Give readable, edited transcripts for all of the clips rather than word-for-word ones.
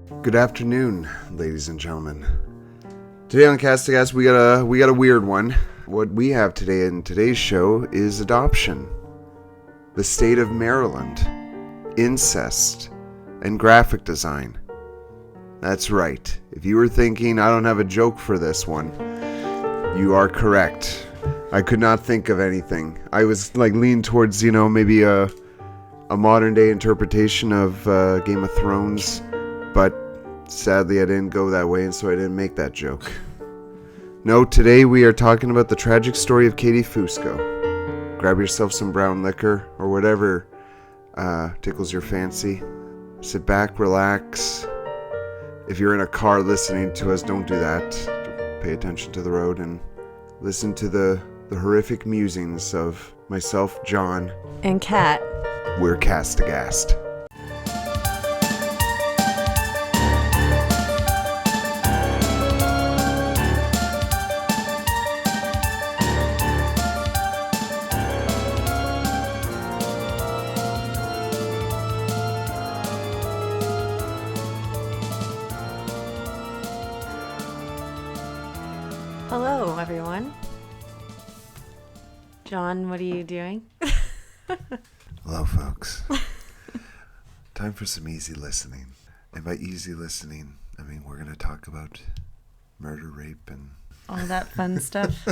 Good afternoon, ladies and gentlemen. Today on Cast we got a weird one. What we have today in today's show is adoption, the state of Maryland, incest, and graphic design. That's right. If you were thinking I don't have a joke for this one, you are correct. I could not think of anything. I was leaning towards, maybe a modern day interpretation of Game of Thrones, but sadly I didn't go that way, and so I didn't make that joke. No, today we are talking about the tragic story of Katie Fusco. Grab yourself some brown liquor or whatever tickles your fancy. Sit back, relax. If you're in a car listening to us, don't do that. Pay attention to the road and listen to the horrific musings of myself, John, and Kat. We're Cast Aghast. Hello, everyone. John, what are you doing? Hello, folks. Time for some easy listening. And by easy listening, I mean we're going to talk about murder, rape, and all that fun stuff.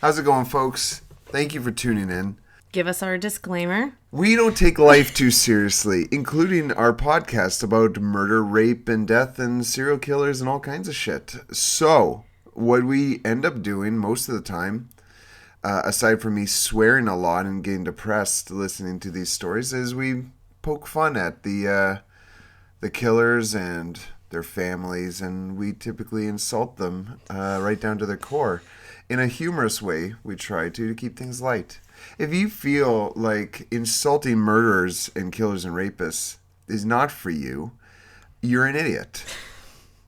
How's it going, folks? Thank you for tuning in. Give us our disclaimer. We don't take life too seriously, including our podcast about murder, rape, and death, and serial killers, and all kinds of shit. So, what we end up doing most of the time, aside from me swearing a lot and getting depressed listening to these stories, is we poke fun at the killers and their families, and we typically insult them right down to their core. In a humorous way, we try to keep things light. If you feel like insulting murderers and killers and rapists is not for you, you're an idiot.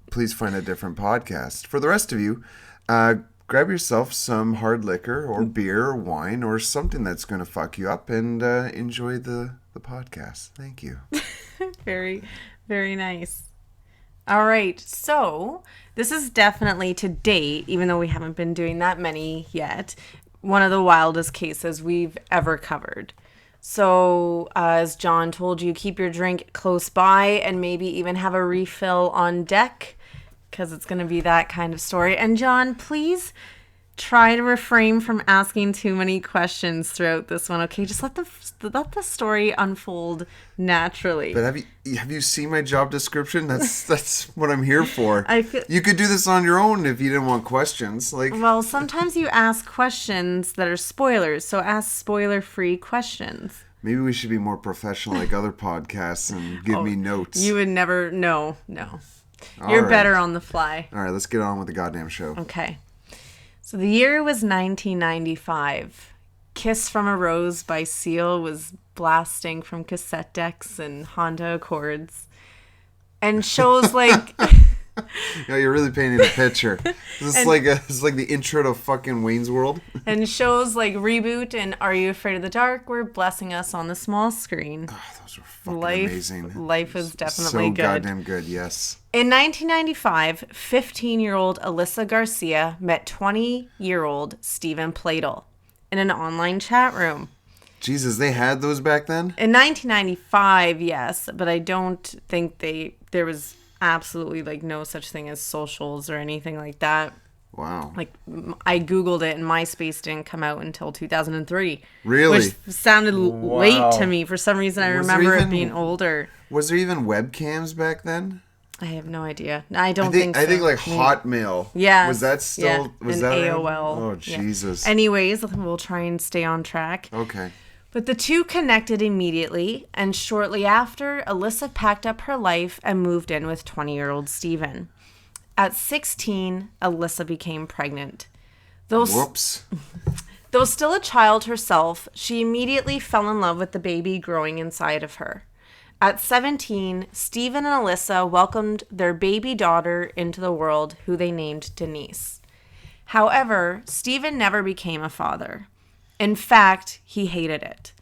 Please find a different podcast. For the rest of you, grab yourself some hard liquor or beer or wine or something that's going to fuck you up and enjoy the podcast. Thank you. Very, very nice. All right. So this is definitely to date, even though we haven't been doing that many yet, one of the wildest cases we've ever covered. So as John told you, keep your drink close by and maybe even have a refill on deck, because it's going to be that kind of story. And John, please try to refrain from asking too many questions throughout this one, okay? Just let the story unfold naturally. But have you seen my job description? That's what I'm here for. You could do this on your own if you didn't want questions. Well, sometimes you ask questions that are spoilers, so ask spoiler-free questions. Maybe we should be more professional like other podcasts and give me notes. You would never... No. You're right. Better on the fly. All right, let's get on with the goddamn show. Okay. So the year was 1995. Kiss from a Rose by Seal was blasting from cassette decks and Honda Accords. And shows like... Yeah, you're really painting a picture. This is like the intro to fucking Wayne's World. And shows like Reboot and Are You Afraid of the Dark were blessing us on the small screen. Oh, those were fucking amazing. Life was definitely good. So goddamn good, yes. In 1995, 15-year-old Alyssa Garcia met 20-year-old Stephen Pladel in an online chat room. Jesus, they had those back then? In 1995, yes, but I don't think there was absolutely no such thing as socials or anything like that. Wow. I Googled it and MySpace didn't come out until 2003. Really? Which sounded late to me. For some reason, I remember it being older. Was there even webcams back then? I have no idea. I think so. I think Hotmail. Yeah. Was that still? Yeah. Was and that AOL. Oh, Jesus. Yeah. Anyways, we'll try and stay on track. Okay. But the two connected immediately, and shortly after, Alyssa packed up her life and moved in with 20-year-old Stephen. At 16, Alyssa became pregnant. Whoops. Though still a child herself, she immediately fell in love with the baby growing inside of her. At 17, Stephen and Alyssa welcomed their baby daughter into the world, who they named Denise. However, Stephen never became a father. In fact, he hated it.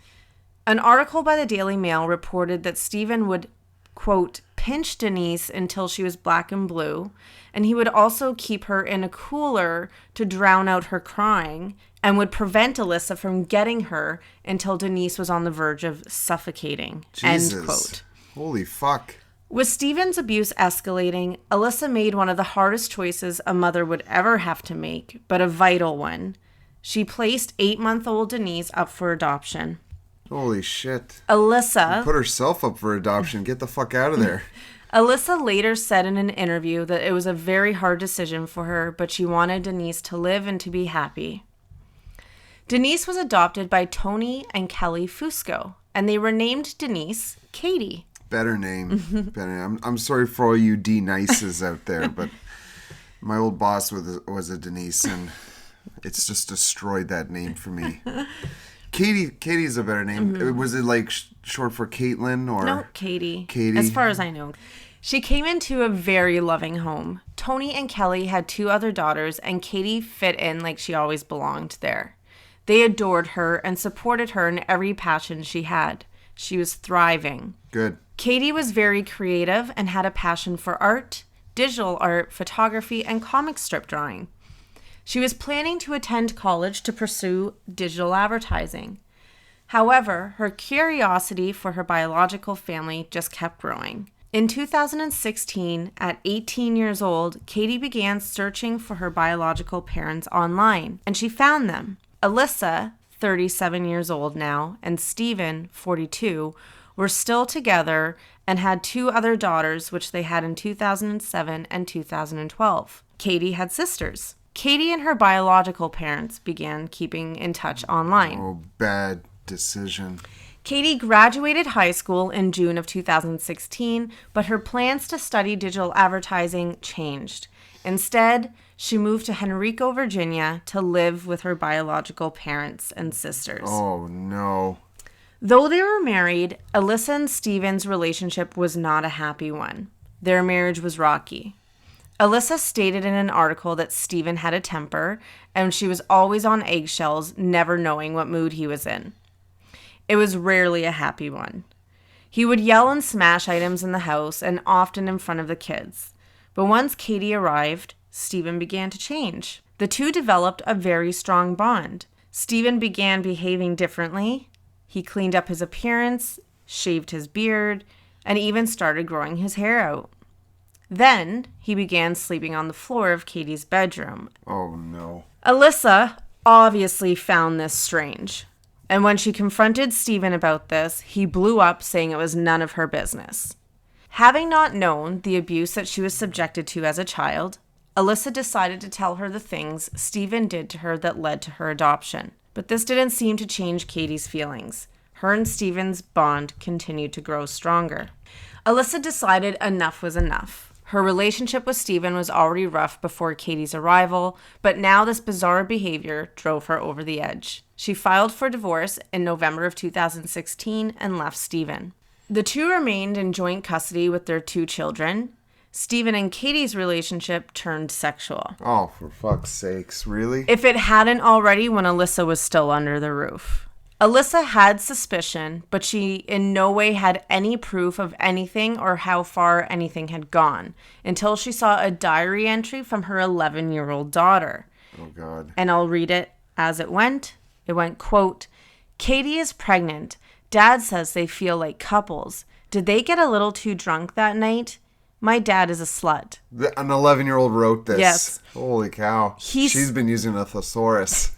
An article by the Daily Mail reported that Stephen would, quote, pinch Denise until she was black and blue, and he would also keep her in a cooler to drown out her crying and would prevent Alyssa from getting her until Denise was on the verge of suffocating. Jesus. End quote. Holy fuck. With Stephen's abuse escalating, Alyssa made one of the hardest choices a mother would ever have to make, but a vital one. She placed 8-month-old Denise up for adoption. Holy shit. Alyssa Put herself up for adoption. Get the fuck out of there. Alyssa later said in an interview that it was a very hard decision for her, but she wanted Denise to live and to be happy. Denise was adopted by Tony and Kelly Fusco, and they were named Denise Katie. Better name. Better name. I'm sorry for all you D-nices out there, but my old boss was a Denise, and it's just destroyed that name for me. Katie's a better name. Mm-hmm. Was it like short for Caitlin or? No, Katie. Katie. As far as I know. She came into a very loving home. Tony and Kelly had 2 other daughters, and Katie fit in like she always belonged there. They adored her and supported her in every passion she had. She was thriving. Good. Katie was very creative and had a passion for art, digital art, photography, and comic strip drawing. She was planning to attend college to pursue digital advertising. However, her curiosity for her biological family just kept growing. In 2016, at 18 years old, Katie began searching for her biological parents online, and she found them. Alyssa, 37 years old now, and Stephen, 42, were still together and had 2 other daughters, which they had in 2007 and 2012. Katie had sisters. Katie and her biological parents began keeping in touch online. Oh, bad decision. Katie graduated high school in June of 2016, but her plans to study digital advertising changed. Instead, she moved to Henrico, Virginia to live with her biological parents and sisters. Oh, no. Though they were married, Alyssa and Stephen's relationship was not a happy one. Their marriage was rocky. Alyssa stated in an article that Stephen had a temper, and she was always on eggshells, never knowing what mood he was in. It was rarely a happy one. He would yell and smash items in the house, and often in front of the kids. But once Katie arrived, Stephen began to change. The two developed a very strong bond. Stephen began behaving differently. He cleaned up his appearance, shaved his beard, and even started growing his hair out. Then, he began sleeping on the floor of Katie's bedroom. Oh, no. Alyssa obviously found this strange. And when she confronted Stephen about this, he blew up, saying it was none of her business. Having not known the abuse that she was subjected to as a child, Alyssa decided to tell her the things Stephen did to her that led to her adoption. But this didn't seem to change Katie's feelings. Her and Stephen's bond continued to grow stronger. Alyssa decided enough was enough. Her relationship with Stephen was already rough before Katie's arrival, but now this bizarre behavior drove her over the edge. She filed for divorce in November of 2016 and left Stephen. The two remained in joint custody with their 2 children. Stephen and Katie's relationship turned sexual. Oh, for fuck's sakes, really? If it hadn't already when Alyssa was still under the roof. Alyssa had suspicion, but she in no way had any proof of anything or how far anything had gone until she saw a diary entry from her 11-year-old daughter. Oh, God. And I'll read it as it went. It went, quote, "Katie is pregnant. Dad says they feel like couples. Did they get a little too drunk that night? My dad is a slut." An 11-year-old wrote this. Yes. Holy cow. She's been using a thesaurus.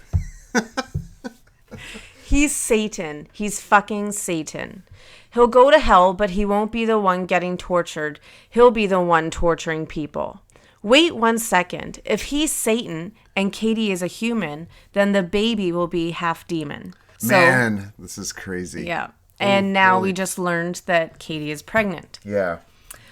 He's Satan. He's fucking Satan. He'll go to hell, but he won't be the one getting tortured. He'll be the one torturing people. Wait 1 second. If he's Satan and Katie is a human, then the baby will be half demon. Man, this is crazy. Yeah. And now we just learned that Katie is pregnant. Yeah.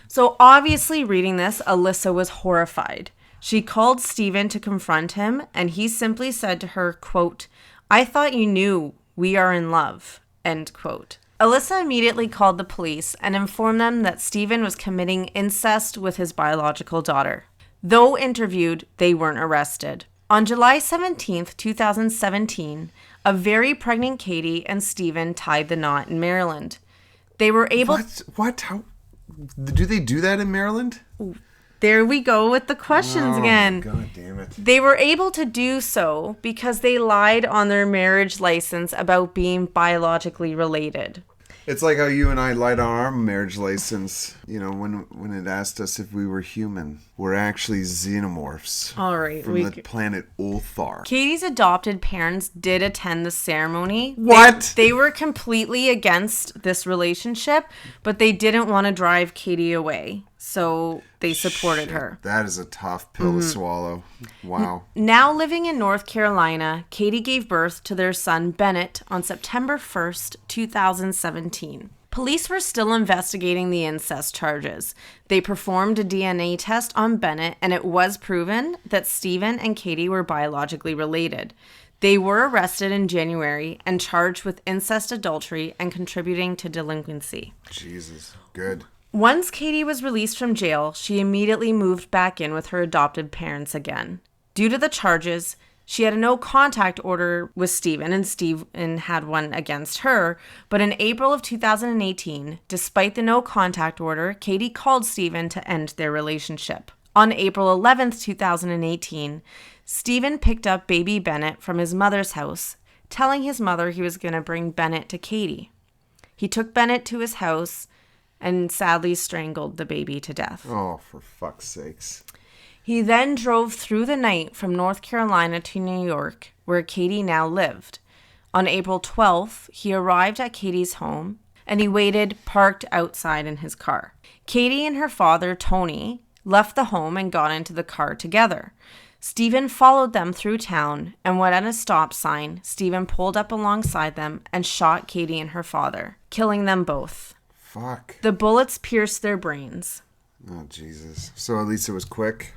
So obviously reading this, Alyssa was horrified. She called Stephen to confront him, and he simply said to her, quote, "I thought you knew we are in love," end quote. Alyssa immediately called the police and informed them that Stephen was committing incest with his biological daughter. Though interviewed, they weren't arrested. On July 17th, 2017, a very pregnant Katie and Stephen tied the knot in Maryland. They were able... What? How? Do they do that in Maryland? There we go with the questions again. God damn it. They were able to do so because they lied on their marriage license about being biologically related. It's like how you and I lied on our marriage license, you know, when it asked us if we were human. We're actually xenomorphs. All right. From the planet Ulthar. Katie's adopted parents did attend the ceremony. What? They were completely against this relationship, but they didn't want to drive Katie away. So they supported her. That is a tough pill to swallow. Wow. Now living in North Carolina, Katie gave birth to their son Bennett on September 1st, 2017. Police were still investigating the incest charges. They performed a DNA test on Bennett, and it was proven that Stephen and Katie were biologically related. They were arrested in January and charged with incest, adultery, and contributing to delinquency. Jesus. Good. Once Katie was released from jail, she immediately moved back in with her adopted parents again. Due to the charges, she had a no-contact order with Stephen, and Stephen had one against her. But in April of 2018, despite the no-contact order, Katie called Stephen to end their relationship. On April 11th, 2018, Stephen picked up baby Bennett from his mother's house, telling his mother he was going to bring Bennett to Katie. He took Bennett to his house and sadly strangled the baby to death. Oh, for fuck's sakes. He then drove through the night from North Carolina to New York, where Katie now lived. On April 12th, he arrived at Katie's home, and he waited parked outside in his car. Katie and her father, Tony, left the home and got into the car together. Stephen followed them through town, and when at a stop sign, Stephen pulled up alongside them and shot Katie and her father, killing them both. Fuck. The bullets pierced their brains. Oh, Jesus. So at least it was quick?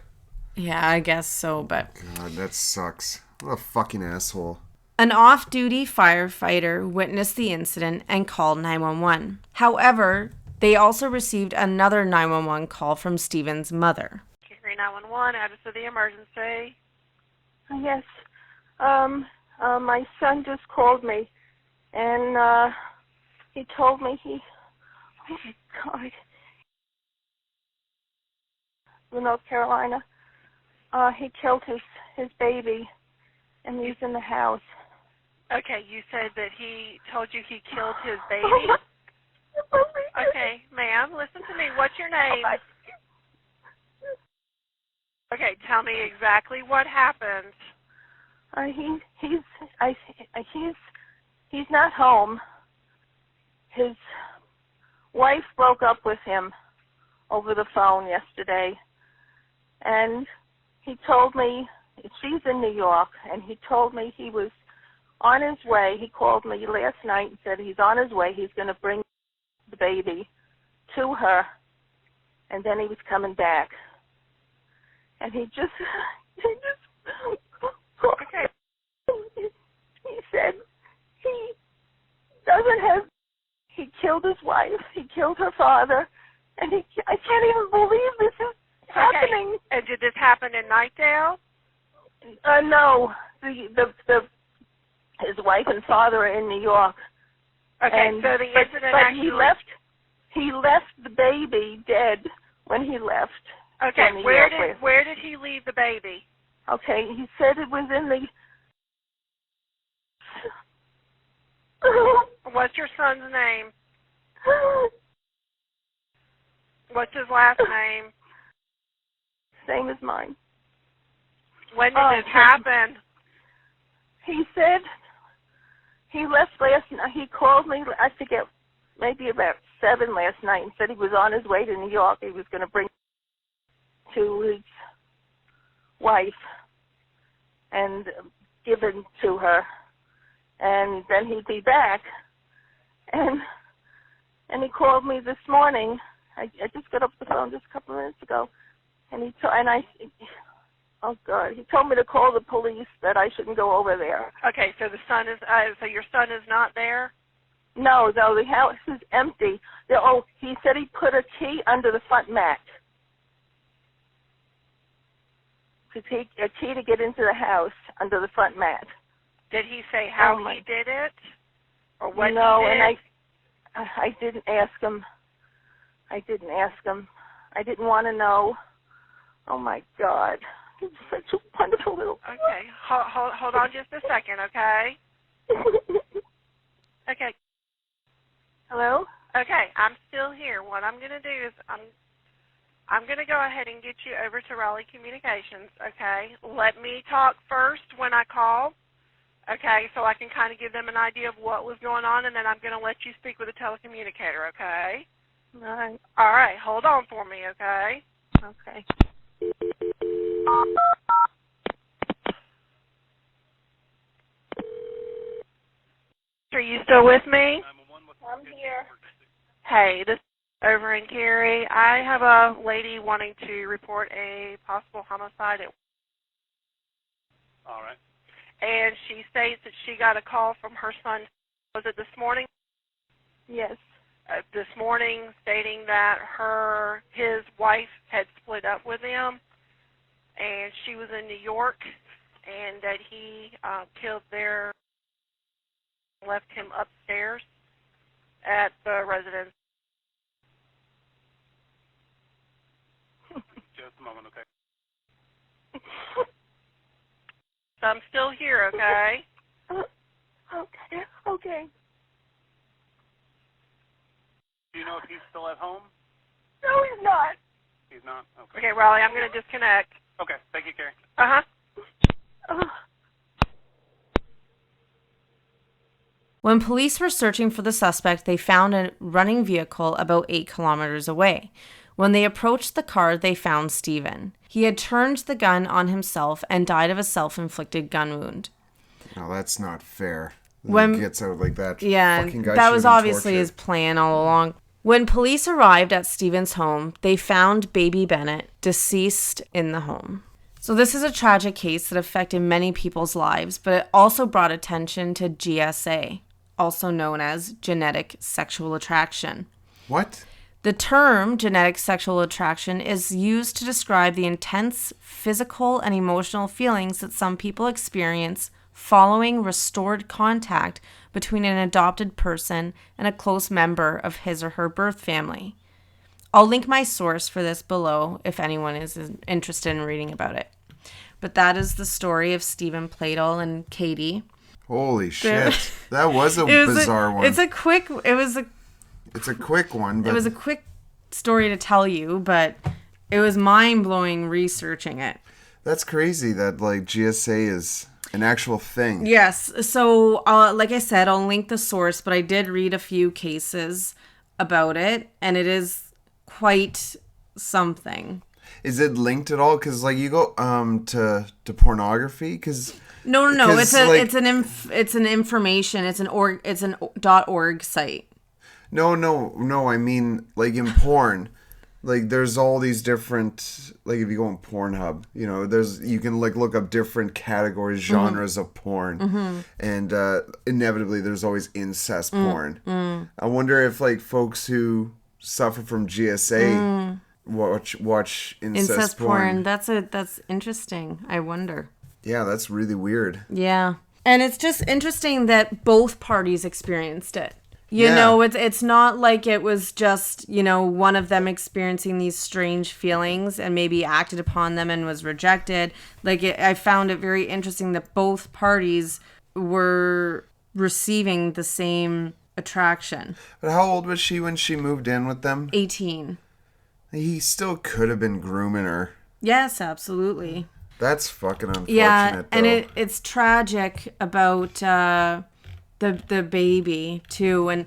Yeah, I guess so, but... God, that sucks. What a fucking asshole. An off-duty firefighter witnessed the incident and called 911. However, they also received another 911 call from Stephen's mother. 911, address of the emergency. Yes. My son just called me, and he told me he... Oh, my God. In North Carolina. He killed his baby, and he's in the house. Okay, you said that he told you he killed his baby? Okay, ma'am, listen to me. What's your name? Okay, tell me exactly what happened. He's not home. His wife broke up with him over the phone yesterday, and he told me, she's in New York, and he told me he was on his way. He called me last night and said he's on his way. He's going to bring the baby to her, and then he was coming back. And he just okay. He said he doesn't have, he killed his wife, he killed her father, and I can't even believe this is happening. Okay. And did this happen in Nightdale? No. His wife and father are in New York. Okay, so the incident actually... he left the baby dead when he left. Okay, where did he leave the baby? Okay, he said it was in the... What's your son's name? What's his last name? Same as mine. When did this happen? He said he left last night. He called me, I forget, maybe about 7 last night, and said he was on his way to New York. He was going to bring to his wife and give it to her, and then he'd be back. And he called me this morning. I just got off the phone just a couple of minutes ago, and oh God, he told me to call the police, that I shouldn't go over there. Okay, so so your son is not there? No, the house is empty. He said he put a key under the front mat. A key to get into the house under the front mat. Did he say how he did it? Or what no, he did? And I didn't ask him. I didn't ask him. I didn't want to know. Oh, my God. He's such a wonderful little... Okay, hold on just a second, okay? Okay. Hello? Okay, I'm still here. What I'm going to do is I'm going to go ahead and get you over to Raleigh Communications, okay? Let me talk first when I call, okay, so I can kind of give them an idea of what was going on, and then I'm going to let you speak with a telecommunicator, okay? All right. All right, hold on for me, okay? Okay. Are you still with me? I'm here. Hey, this is over in Cary. I have a lady wanting to report a possible homicide. All right. And she states that she got a call from her son. Was it this morning? Yes. This morning, stating that his wife had split up with him, and she was in New York, and that he killed their, left him upstairs at the residence. Just a moment, okay? So I'm still here, okay? Okay. Okay. Do you know if he's still at home? No, he's not. He's not? Okay. Okay, Raleigh, I'm going to disconnect. Okay, thank you, Carrie. Uh-huh. When police were searching for the suspect, they found a running vehicle about 8 kilometers away. When they approached the car, they found Stephen. He had turned the gun on himself and died of a self-inflicted gun wound. No, that's not fair. When He gets out like that. Yeah, Fucking guy that should was have been obviously tortured. his plan all along. When police arrived at Stephen's home, they found baby Bennett deceased in the home. So this is a tragic case that affected many people's lives, but it also brought attention to GSA, also known as genetic sexual attraction. What? The term genetic sexual attraction is used to describe the intense physical and emotional feelings that some people experience following restored contact between an adopted person and a close member of his or her birth family. I'll link my source for this below if anyone is interested in reading about it. But that is the story of Stephen Pladel and Katie. Holy shit. That was a bizarre one. It's a quick one, but It was a quick story to tell you, but it was mind-blowing researching it. that's crazy that like GSA is an actual thing. Yes. So, like I said, I'll link the source, but I did read a few cases about it, and it is quite something. Is it linked at all? Because like you go to pornography, because No. It's like, it's an information. It's an .org site. No. I mean, like in porn, like there's all these different. Like if you go on Pornhub, you can like look up different categories, genres of porn, and inevitably there's always incest porn. I wonder if like folks who suffer from GSA watch incest porn. That's interesting. I wonder. Yeah, that's really weird. Yeah, and it's just interesting that both parties experienced it. You Yeah. know, it's not like it was just, one of them experiencing these strange feelings and maybe acted upon them and was rejected. I found it very interesting that both parties were receiving the same attraction. But how old was she when she moved in with them? 18. He still could have been grooming her. Yes, absolutely. That's fucking unfortunate, Yeah, and though. it's tragic about the baby too,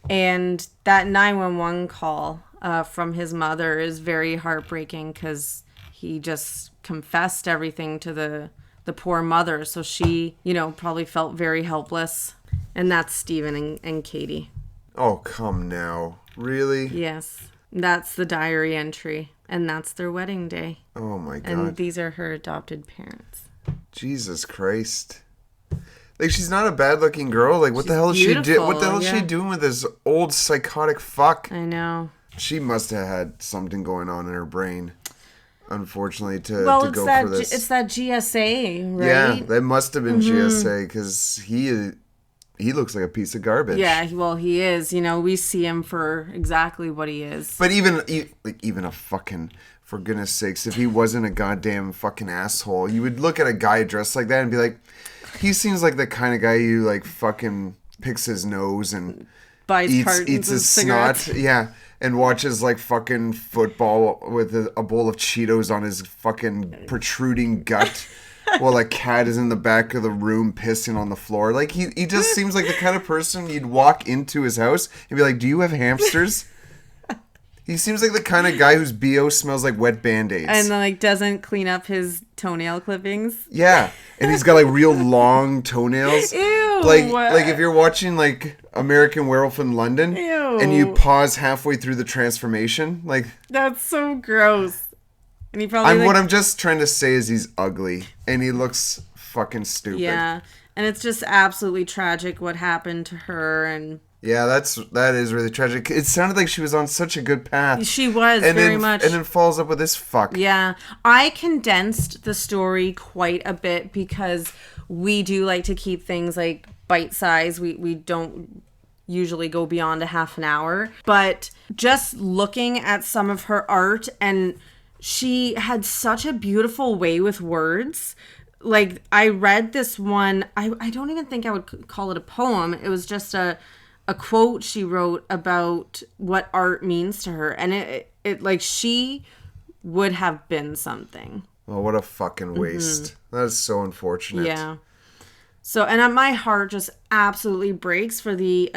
and that 911 call from his mother is very heartbreaking because he just confessed everything to the poor mother, so she probably felt very helpless. And that's Stephen and Katie. Oh, come now. Really? Yes, that's the diary entry, and that's their wedding day. Oh my God. And these are her adopted parents. Jesus Christ. Like, she's not a bad-looking girl. Like, what the hell is she doing? What the hell is she doing with this old psychotic fuck? I know. She must have had something going on in her brain, unfortunately, to go for this. It's that GSA, right? Yeah, that must have been GSA, because he looks like a piece of garbage. Yeah, well, he is. You know, we see him for exactly what he is. But even a fucking, for goodness sakes, if he wasn't a goddamn fucking asshole, you would look at a guy dressed like that and be like, he seems like the kind of guy who like fucking picks his nose and Buys eats cartons of his cigarettes. snot. Yeah. And watches like fucking football with a bowl of Cheetos on his fucking protruding gut while a cat is in the back of the room pissing on the floor. Like he just seems like the kind of person you'd walk into his house and be like, do you have hamsters? He seems like the kind of guy whose BO smells like wet Band-Aids. And then, like, doesn't clean up his toenail clippings. Yeah. And he's got like real long toenails. Ew. Like if you're watching like American Werewolf in London Ew. and you pause halfway through the transformation, like That's so gross. And he probably what I'm just trying to say is he's ugly and he looks fucking stupid. Yeah. And it's just absolutely tragic what happened to her. And Yeah, that is really tragic. It sounded like she was on such a good path. she was and very then, much. And then falls up with this fuck. Yeah. I condensed the story quite a bit because we do like to keep things like bite-sized. We don't usually go beyond a half an hour. But just looking at some of her art, and she had such a beautiful way with words. Like, I read this one, I don't even think I would call it a poem. It was just a quote she wrote about what art means to her. And it like, she would have been something. Oh, what a fucking waste. That is so unfortunate. Yeah. So, and my heart just absolutely breaks for the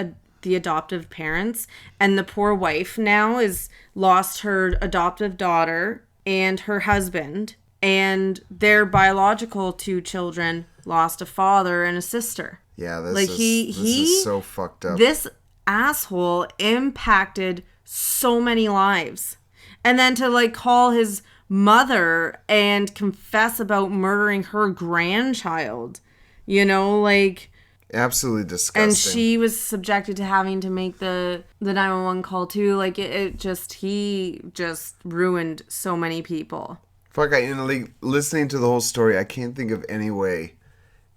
adoptive parents. And the poor wife now is lost her adoptive daughter and her husband. And their biological 2 children lost a father and a sister. Yeah, this Like, is so fucked up. This asshole impacted so many lives. And then to like call his mother and confess about murdering her grandchild, you know, like, Absolutely disgusting. and she was subjected to having to make the 911 call too. Like, he just ruined so many people. Fuck, listening to the whole story, I can't think of any way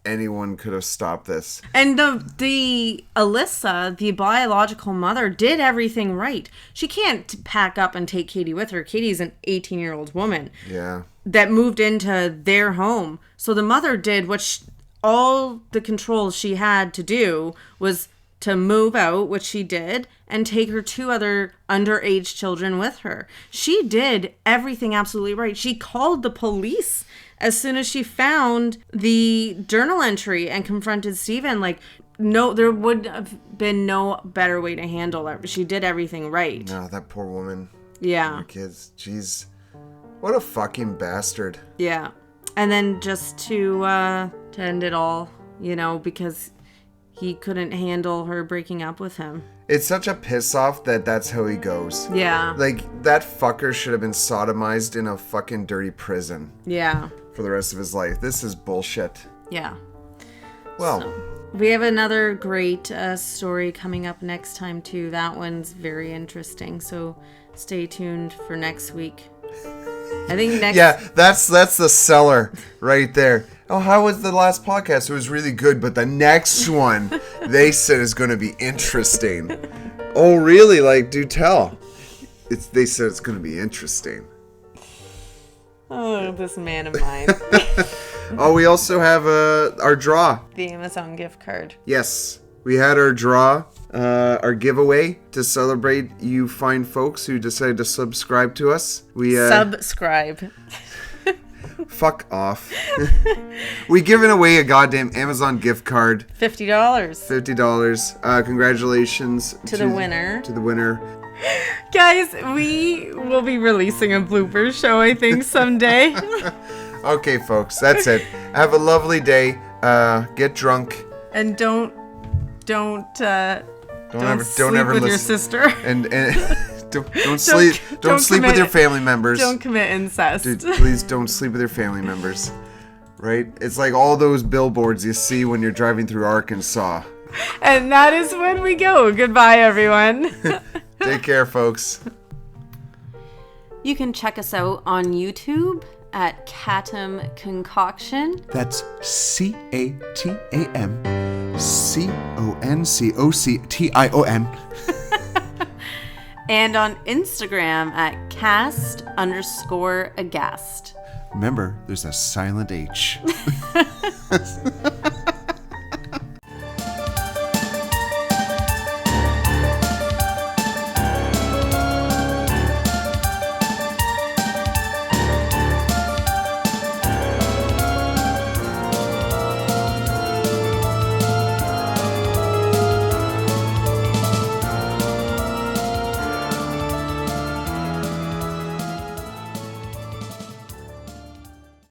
anyone could have stopped this. And the Alyssa, the biological mother, did everything right. She can't pack up and take Katie with her. Katie's an 18-year-old woman. Yeah. That moved into their home. So the mother did what all the control she had to do was to move out, which she did, and take her 2 other underage children with her. She did everything absolutely right. She called the police as soon as she found the journal entry and confronted Stephen. Like, no, there would have been no better way to handle it. She did everything right. No, that poor woman. Yeah. Her kids. Jeez. What a fucking bastard. Yeah. And then just to end it all, you know, because he couldn't handle her breaking up with him. It's such a piss off that that's how he goes. Yeah. Like, that fucker should have been sodomized in a fucking dirty prison Yeah. for the rest of his life. This is bullshit. Yeah. Well, We have another great story coming up next time, too. That one's very interesting. So stay tuned for next week. I think next... yeah, that's the seller right there. Oh, how was the last podcast? It was really good, but the next one, they said is going to be interesting. Oh, really? Like, do tell. They said it's going to be interesting. Oh, this man of mine. Oh, we also have our draw. The Amazon gift card. Yes, we had our draw, our giveaway to celebrate you fine folks who decided to subscribe to us. We Subscribe. fuck off. We giving away a goddamn Amazon gift card. $50. $50. Congratulations To the winner. To the winner. Guys, we will be releasing a blooper show, I think, someday. Okay, folks, that's it. Have a lovely day. Get drunk. And don't Don't sleep ever with listen. your sister. And don't sleep with your family members. Don't commit incest. Dude, please don't sleep with your family members. Right? It's like all those billboards you see when you're driving through Arkansas. And that is when we go. Goodbye, everyone. Take care, folks. You can check us out on YouTube at Catam Concoction. That's CATAM CONCOCTION. And on Instagram at cast_aghast. Remember, there's a silent H.